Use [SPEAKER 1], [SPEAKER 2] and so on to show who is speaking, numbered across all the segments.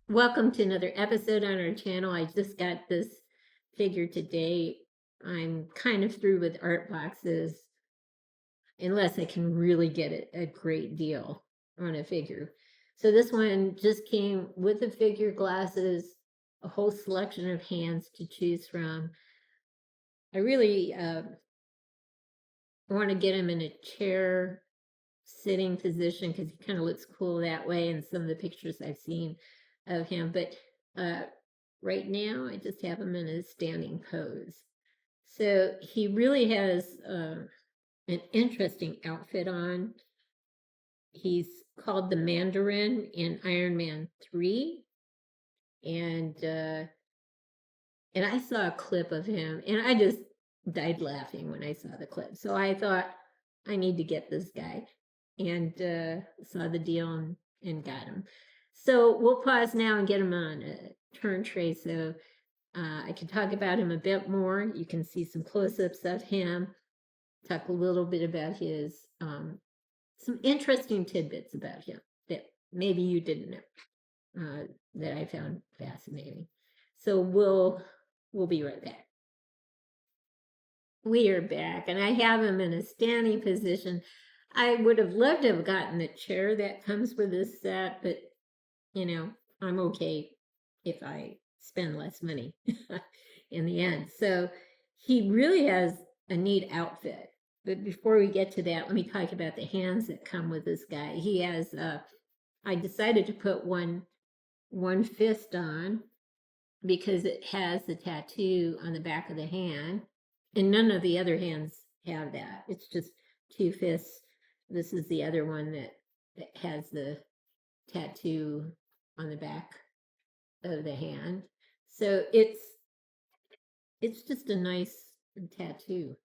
[SPEAKER 1] Welcome to another episode on our channel. I just got this figure today. I'm kind of through with art boxes unless I can really get it a great deal on a figure. So this one just came with the figure, glasses, a whole selection of hands to choose from. I really want to get him in a chair sitting position because he kind of looks cool that way in some of the pictures I've seen of him. But uh, right now, I just have him in a standing pose. So he really has an interesting outfit on. He's called the Mandarin in Iron Man 3. And I saw a clip of him and I just died laughing when I saw the clip. So I thought, I need to get this guy, and saw the deal and got him. So we'll pause now and get him on a turn tray so I can talk about him a bit more. You can see some close-ups of him, talk a little bit about his, some interesting tidbits about him that maybe you didn't know, that I found fascinating. So we'll be right back. We are back, and I have him in a standing position. I would have loved to have gotten the chair that comes with this set, but I'm okay if I spend less money in the end. So he really has a neat outfit. But before we get to that, let me talk about the hands that come with this guy. He has I decided to put one fist on because it has the tattoo on the back of the hand, and none of the other hands have that. It's just two fists. This is the other one that has the tattoo on the back of the hand. So it's just a nice tattoo.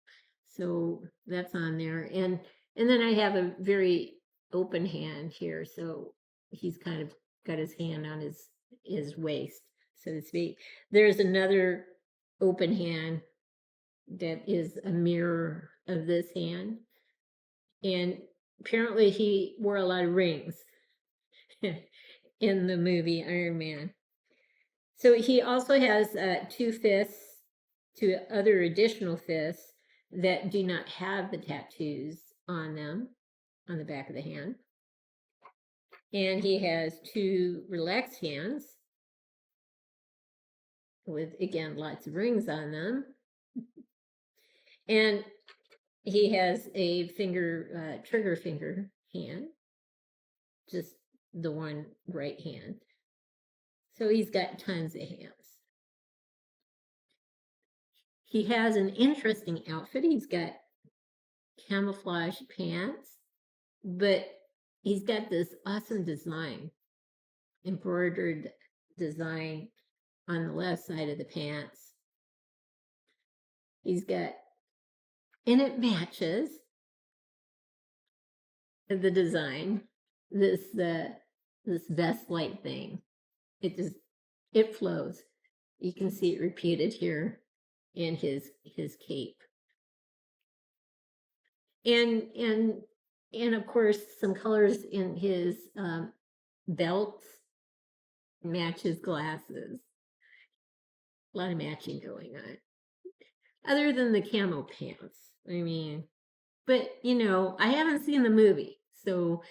[SPEAKER 1] So that's on there. And then I have a very open hand here. So he's kind of got his hand on his waist, so to speak. There's another open hand that is a mirror of this hand. And apparently he wore a lot of rings in the movie Iron Man. So he also has two fists, two other additional fists that do not have the tattoos on them on the back of the hand. And he has two relaxed hands with, again, lots of rings on them. And he has a trigger finger hand, just the one right hand. So he's got tons of hands. He has an interesting outfit. He's got camouflage pants, but he's got this awesome design, embroidered design on the left side of the pants. He's got, and it matches the design, this vest-like thing. It flows. You can see it repeated here in his cape. And of course some colors in his belts match his glasses. A lot of matching going on. Other than the camo pants. I mean, but I haven't seen the movie, so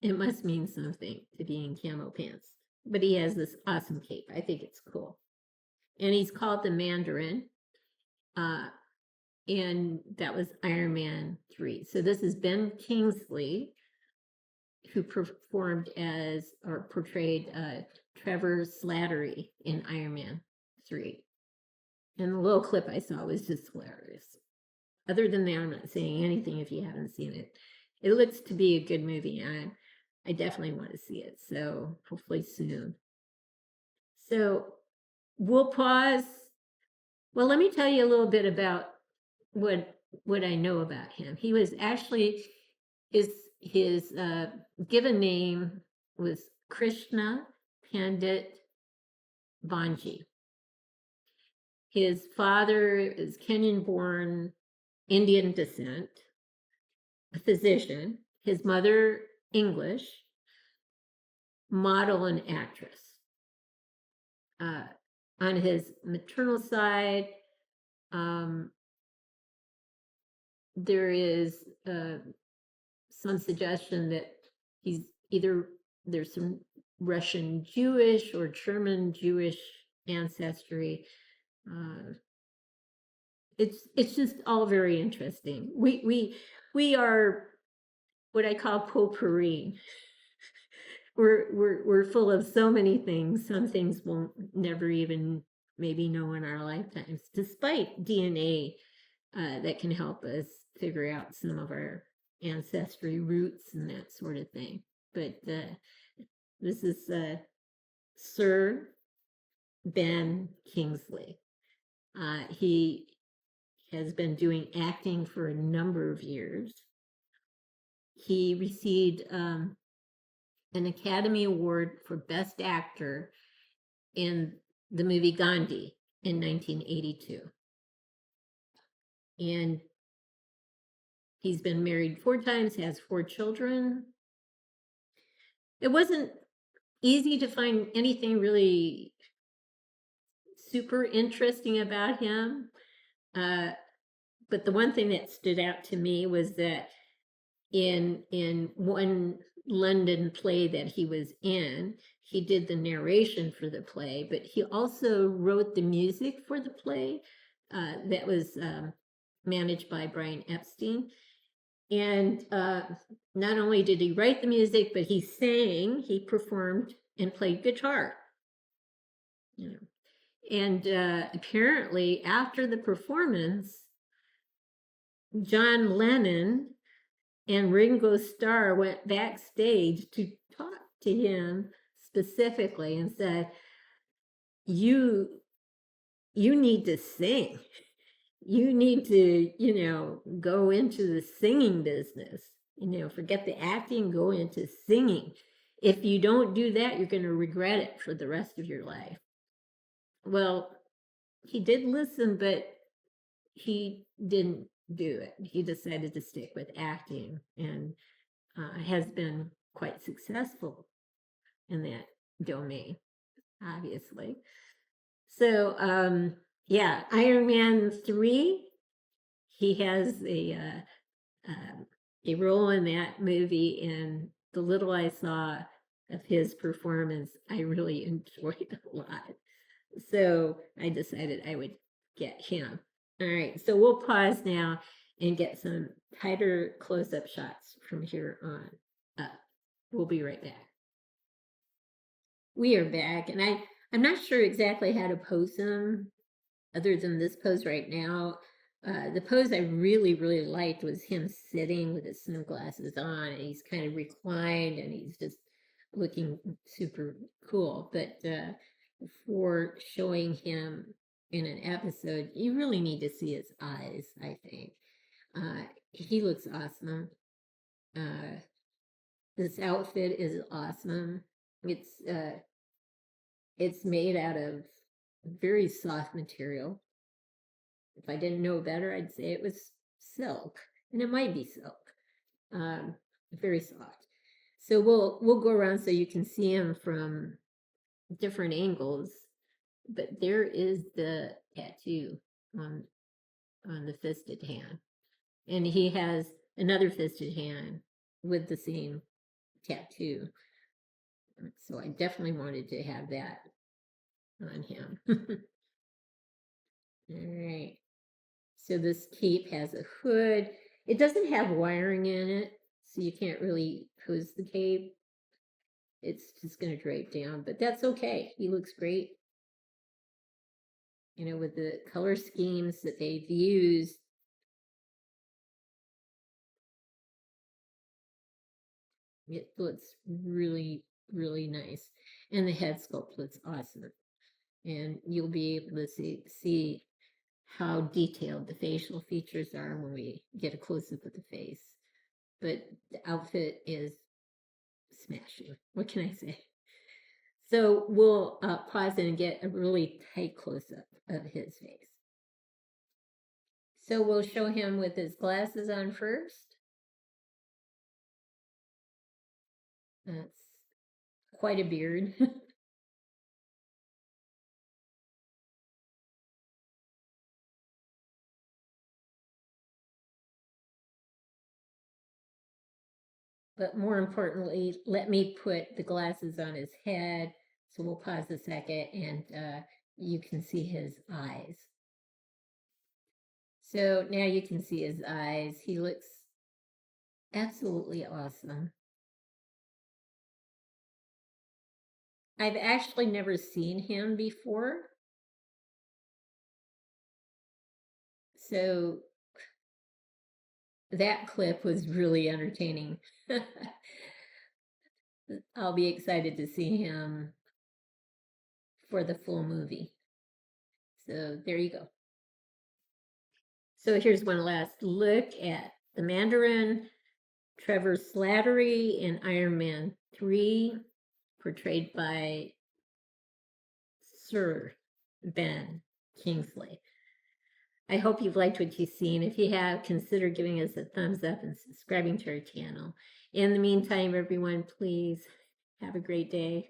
[SPEAKER 1] it must mean something to be in camo pants. But he has this awesome cape. I think it's cool. And he's called the Mandarin. And that was Iron Man 3. So this is Ben Kingsley, who performed as or portrayed Trevor Slattery in Iron Man 3. And the little clip I saw was just hilarious. Other than that, I'm not saying anything if you haven't seen it. It looks to be a good movie, and I definitely want to see it. So hopefully soon. So we'll pause. Well, let me tell you a little bit about what I know about him. He was actually his given name was Krishna Pandit Banji. His father is Kenyan-born Indian descent, a physician. His mother, English. model and actress. On his maternal side, there is some suggestion that he's either, there's some Russian Jewish or German Jewish ancestry. It's just all very interesting. We are what I call potpourri. We're full of so many things. Some things we'll never even maybe know in our lifetimes, despite DNA that can help us figure out some of our ancestry roots and that sort of thing. But this is Sir Ben Kingsley. He has been doing acting for a number of years. He received an Academy Award for Best Actor in the movie Gandhi in 1982. And he's been married 4 times, has 4 children. It wasn't easy to find anything really super interesting about him. But the one thing that stood out to me was that in one London play that he was in, he did the narration for the play, but he also wrote the music for the play that was managed by Brian Epstein. And not only did he write the music, but he sang, he performed, and played guitar. You know. And apparently, after the performance, John Lennon and Ringo Starr went backstage to talk to him specifically and said, you need to sing. You need to, go into the singing business. Forget the acting, go into singing. If you don't do that, you're going to regret it for the rest of your life. Well, he did listen, but he didn't do it. He decided to stick with acting and has been quite successful in that domain, obviously. So, Iron Man 3, he has a role in that movie, and the little I saw of his performance, I really enjoyed a lot. So I decided I would get him. All right, so we'll pause now and get some tighter close-up shots from here on up. We'll be right back. We are back, and I'm not sure exactly how to pose them other than this pose right now. The pose I really, really liked was him sitting with his sunglasses on, and he's kind of reclined, and he's just looking super cool. But for showing him in an episode, you really need to see his eyes, I think. He looks awesome. This outfit is awesome. It's made out of very soft material. If I didn't know better, I'd say it was silk, and it might be silk. Very soft. So we'll go around so you can see him from different angles. But there is the tattoo on the fisted hand, and he has another fisted hand with the same tattoo. So I definitely wanted to have that on him. All right. So this cape has a hood. It doesn't have wiring in it, so you can't really pose the cape. It's just going to drape down, but that's okay. He looks great. With the color schemes that they've used. It looks really, really nice. And the head sculpt looks awesome. And you'll be able to see how detailed the facial features are when we get a close-up of the face. But the outfit is smashing. What can I say? So we'll pause and get a really tight close-up of his face. So we'll show him with his glasses on first. That's quite a beard. But more importantly, let me put the glasses on his head. So we'll pause a second and you can see his eyes. So now you can see his eyes. He looks absolutely awesome. I've actually never seen him before. So that clip was really entertaining. I'll be excited to see him for the full movie. So there you go. So here's one last look at the Mandarin, Trevor Slattery in Iron Man 3, portrayed by Sir Ben Kingsley. I hope you've liked what you've seen. If you have, consider giving us a thumbs up and subscribing to our channel. In the meantime, everyone, please have a great day.